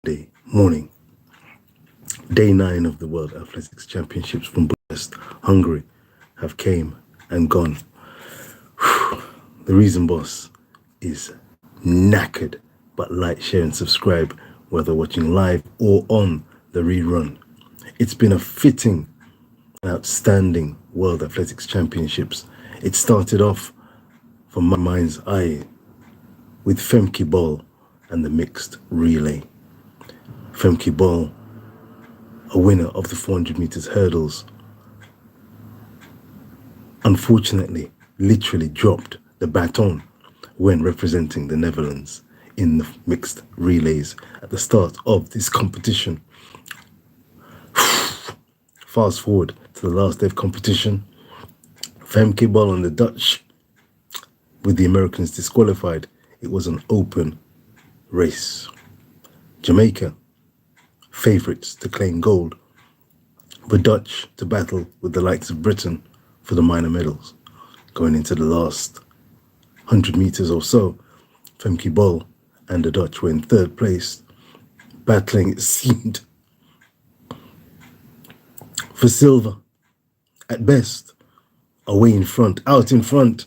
Monday morning, day 9 of the World Athletics Championships from Budapest, Hungary, have came and gone. The reason, boss, is knackered, but like, share and subscribe, whether watching live or on the rerun. It's been a fitting and outstanding World Athletics Championships. It started off, from my mind's eye, with Femke and the mixed relay. Femke a winner of the 400 meters hurdles, unfortunately, literally dropped the baton when representing the Netherlands in the mixed relays at the start of this competition. Fast forward to the last day of competition, Femke and the Dutch, with the Americans disqualified. It was an open race. Jamaica, favourites to claim gold, the Dutch to battle with the likes of Britain for the minor medals. Going into the last 100 metres or so, Femke and the Dutch were in third place, battling, it seemed, for silver at best. Away in front, out in front,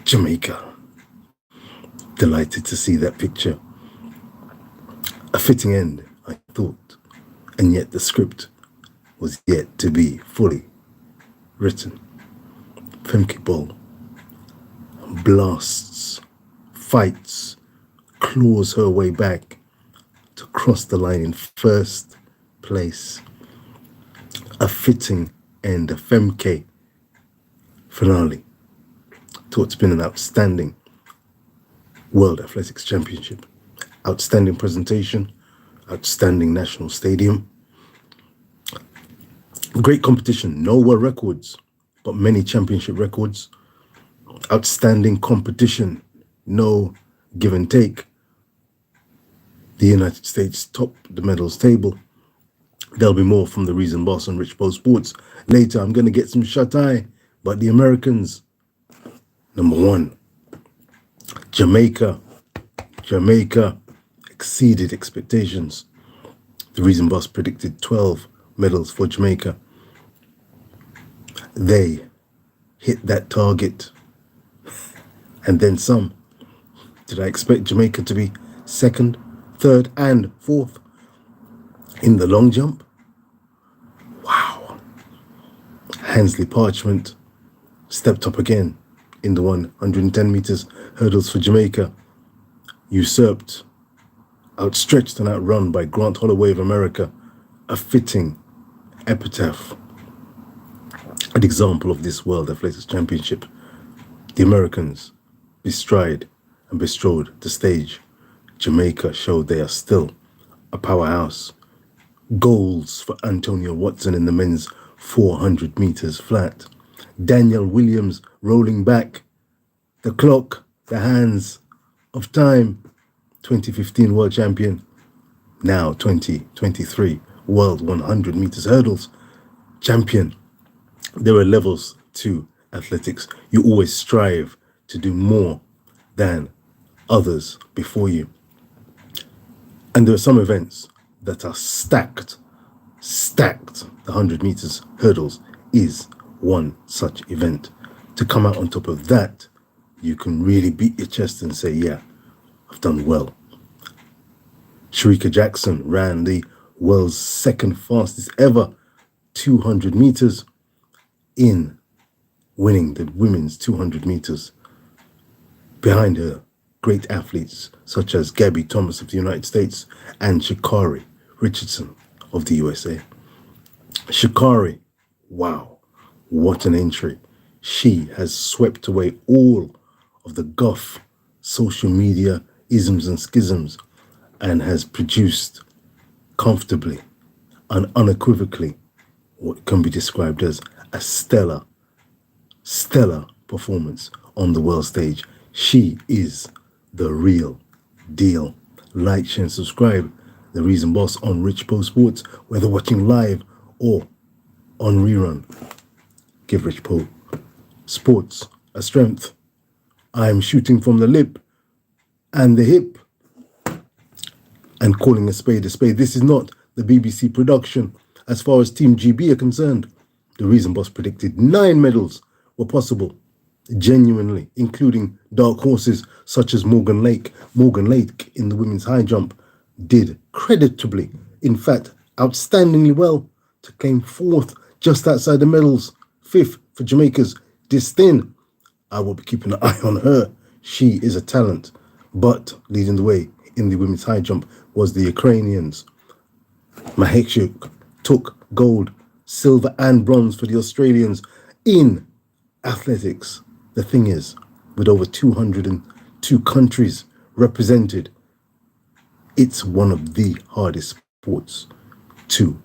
Jamaica. Delighted to see that picture. A fitting end, I thought, and yet the script was yet to be fully written. Femke blasts, fights, claws her way back to cross the line in first place. A fitting end, a Femke finale. So it's been an outstanding World Athletics Championship. Outstanding presentation, outstanding national stadium. Great competition, no world records, but many championship records. Outstanding competition, no give and take. The United States topped the medals table. There'll be more from the Reason Boss on Rich Post Sports. Later, I'm going to get some shut-eye, but the Americans, number one. Jamaica exceeded expectations. The Reason Boss predicted 12 medals for Jamaica. They hit that target and then some. Did I expect Jamaica to be second, third and fourth in the long jump? Wow. Hansley Parchment stepped up again in the 110 meters hurdles for Jamaica, usurped, outstretched and outrun by Grant Holloway of America. A fitting epitaph, an example of this World Athletics Championship. The Americans bestride and bestrode the stage. Jamaica showed they are still a powerhouse. Goals for Antonio Watson in the men's 400 meters flat. Daniel Williams rolling back the clock, the hands of time. 2015 world champion, now 2023 world 100 meters hurdles champion. There are levels to athletics. You always strive to do more than others before you. And there are some events that are stacked. The 100 meters hurdles is one such event. To come out on top of that, you can really beat your chest and say, yeah, I've done well. Shericka Jackson ran the world's second fastest ever 200 meters in winning the women's 200 meters. Behind her, great athletes such as Gabby Thomas of the United States and Sha'Carri Richardson of the USA. Sha'Carri, wow, what an entry. She has swept away all of the guff, social media isms and schisms, and has produced comfortably and unequivocally what can be described as a stellar performance on the world stage. She is the real deal. Like, share and subscribe. The Reason Boss on Rich Post Sports, whether watching live or on rerun. Give Rich Post Sports a strength. I'm shooting from the lip and the hip. and calling a spade a spade. This is not the BBC production. As far as Team GB are concerned, the reason boss predicted 9 medals were possible, genuinely, including dark horses such as Morgan Lake. Morgan Lake in the women's high jump did creditably, in fact, outstandingly well to claim 4th just outside the medals, 5th for Jamaica's Distin. I will be keeping an eye on her. She is a talent. But leading the way in the women's high jump was the Ukrainians. Mahekshuk took gold, silver and bronze for the Australians in athletics. The thing is, with over 202 countries represented, it's one of the hardest sports to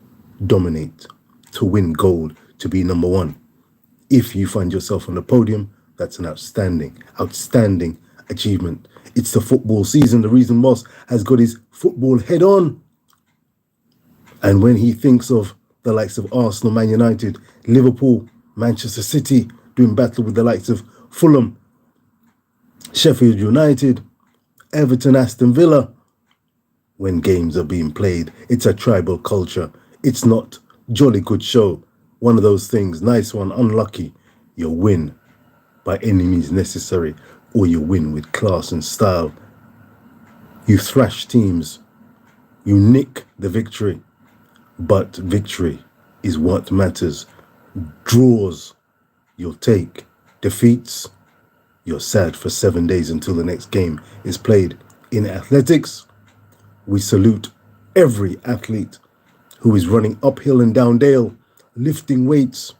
dominate, to win gold, to be number one. If you find yourself on the podium, that's an outstanding achievement. It's the football season. The reason boss has got his football head on. And when he thinks of the likes of Arsenal, Man United, Liverpool, Manchester City, doing battle with the likes of Fulham, Sheffield United, Everton, Aston Villa, when games are being played, it's a tribal culture. It's not jolly good show. One of those things, nice one, unlucky. You win by any means necessary, or you win with class and style. You thrash teams. You nick the victory. But victory is what matters. Draws, you'll take. Defeats, you're sad for 7 days until the next game is played. In athletics, we salute every athlete who is running uphill and down dale, lifting weights,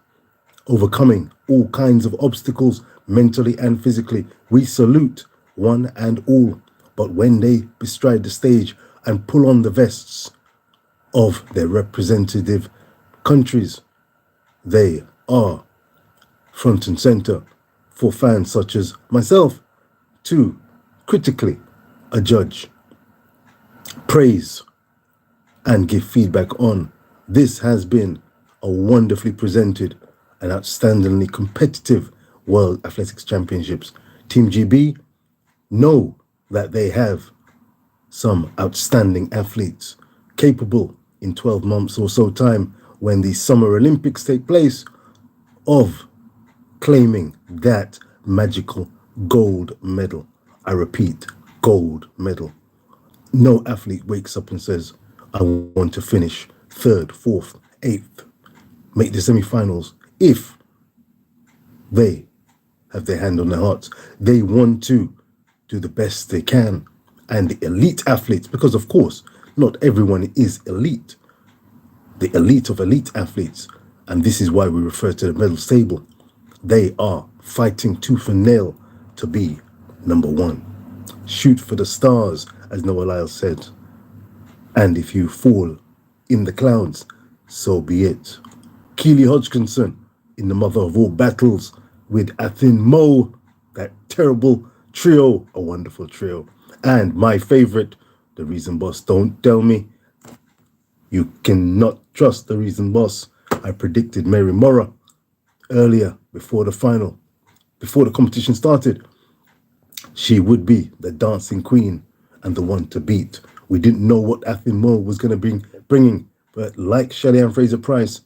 overcoming all kinds of obstacles, mentally and physically. We salute one and all. But when they bestride the stage and pull on the vests of their representative countries, they are front and center for fans such as myself to critically adjudge, praise, and give feedback on. This has been a wonderfully presented and outstandingly competitive World Athletics Championships. Team GB know that they have some outstanding athletes capable in 12 months or so time, when the Summer Olympics take place, of claiming that magical gold medal. I repeat, gold medal. No athlete wakes up and says, I want to finish 3rd, 4th, 8th, make the semi-finals. If they have their hand on their hearts, they want to do the best they can. And the elite athletes, because of course, not everyone is elite. The elite of elite athletes, and this is why we refer to the medal table, they are fighting tooth and nail to be number one. Shoot for the stars, as Noah Lyles said. And if you fall in the clouds, so be it. Keely Hodgkinson in the mother of all battles with Athin Mo, that terrible trio, a wonderful trio. And my favorite, the Reason Boss. Don't tell me you cannot trust the Reason Boss. I predicted Mary Mora earlier, before the final, before the competition started. She would be the dancing queen and the one to beat. We didn't know what Athin Mo was going to bring, but like Shelly-Ann Fraser-Price,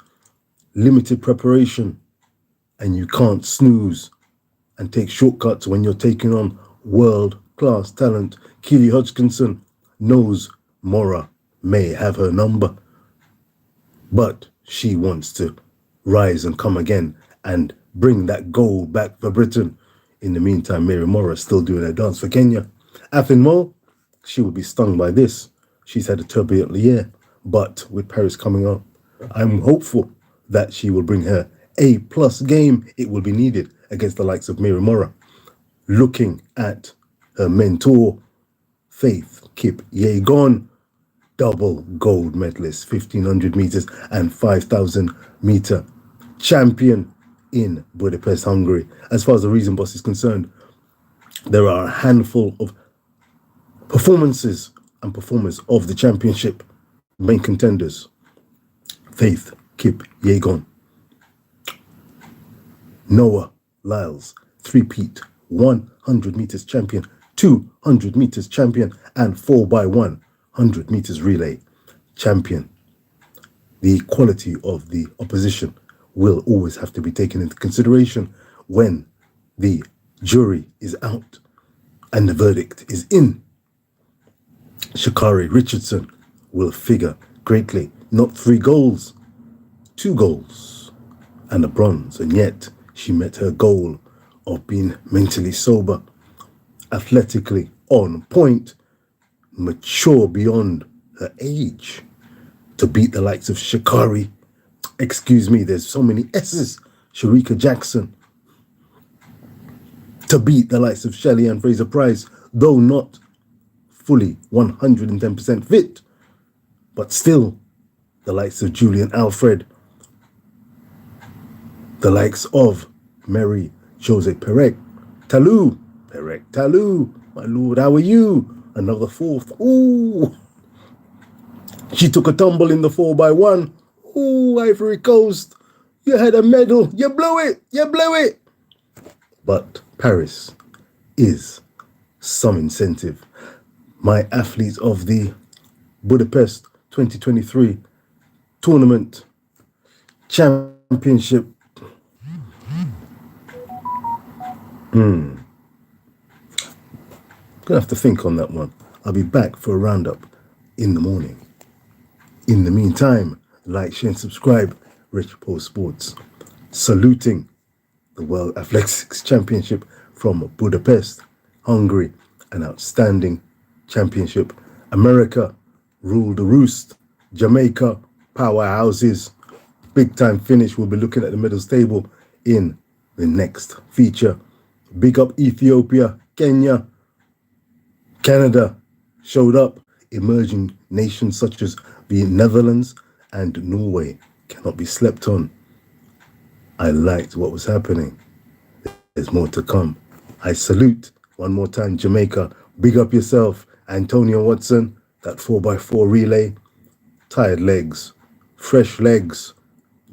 limited preparation, and you can't snooze and take shortcuts when you're taking on world-class talent. Keely Hodgkinson knows Mora may have her number, but she wants to rise and come again and bring that gold back for Britain. In the meantime, Mary Mora is still doing her dance for Kenya. Athin Mo, she will be stung by this. She's had a turbulent year, but with Paris coming up, I'm hopeful that she will bring her A+ game. It will be needed against the likes of Mary Mora. Looking at her mentor, Faith Kip Yegon, double gold medalist, 1500 meters and 5000 meter champion in Budapest, Hungary. As far as the Reason Boss is concerned, there are a handful of performances and performers of the championship main contenders. Faith Kip Yegon, Noah Lyles, three-peat 100 meters champion, 200 meters champion, and 4x100 100 meters relay champion. The quality of the opposition will always have to be taken into consideration when the jury is out and the verdict is in. Sha'Carri Richardson will figure greatly. Not 3 goals, 2 goals and a bronze. And yet she met her goal of being mentally sober, athletically on point, mature beyond her age, to beat the likes of Sha'Carri. Excuse me, there's so many S's. Sharika Jackson. To beat the likes of Shelly Ann Fraser-Pryce, though not fully 110% fit, but still the likes of Julian Alfred, the likes of Mary Jose Perec Talou, my lord, how are you? Another 4th. Ooh, she took a tumble in the 4x1. Ooh, Ivory Coast, you had a medal, you blew it. But Paris is some incentive. My athletes of the Budapest 2023 tournament championship. Gonna have to think on that one. I'll be back for a roundup in the morning. In the meantime, like, share, and subscribe. Rich Paul Sports, saluting the World Athletics Championship from Budapest, Hungary, an outstanding championship. America ruled the roost. Jamaica, powerhouses. Big time finish. We'll be looking at the medals table in the next feature. Big up Ethiopia, Kenya, Canada showed up. Emerging nations such as the Netherlands and Norway cannot be slept on. I liked what was happening. There's more to come. I salute one more time Jamaica. Big up yourself, Antonio Watson. That 4x4 relay. Tired legs, fresh legs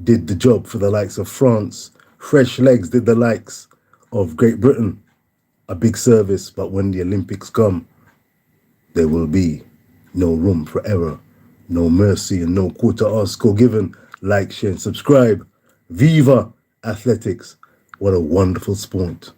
did the job for the likes of France. Fresh legs did the likes of Great Britain. A big service, but when the Olympics come, there will be no room for error, no mercy, and no quarter or score given. Like, share, and subscribe. Viva Athletics. What a wonderful sport.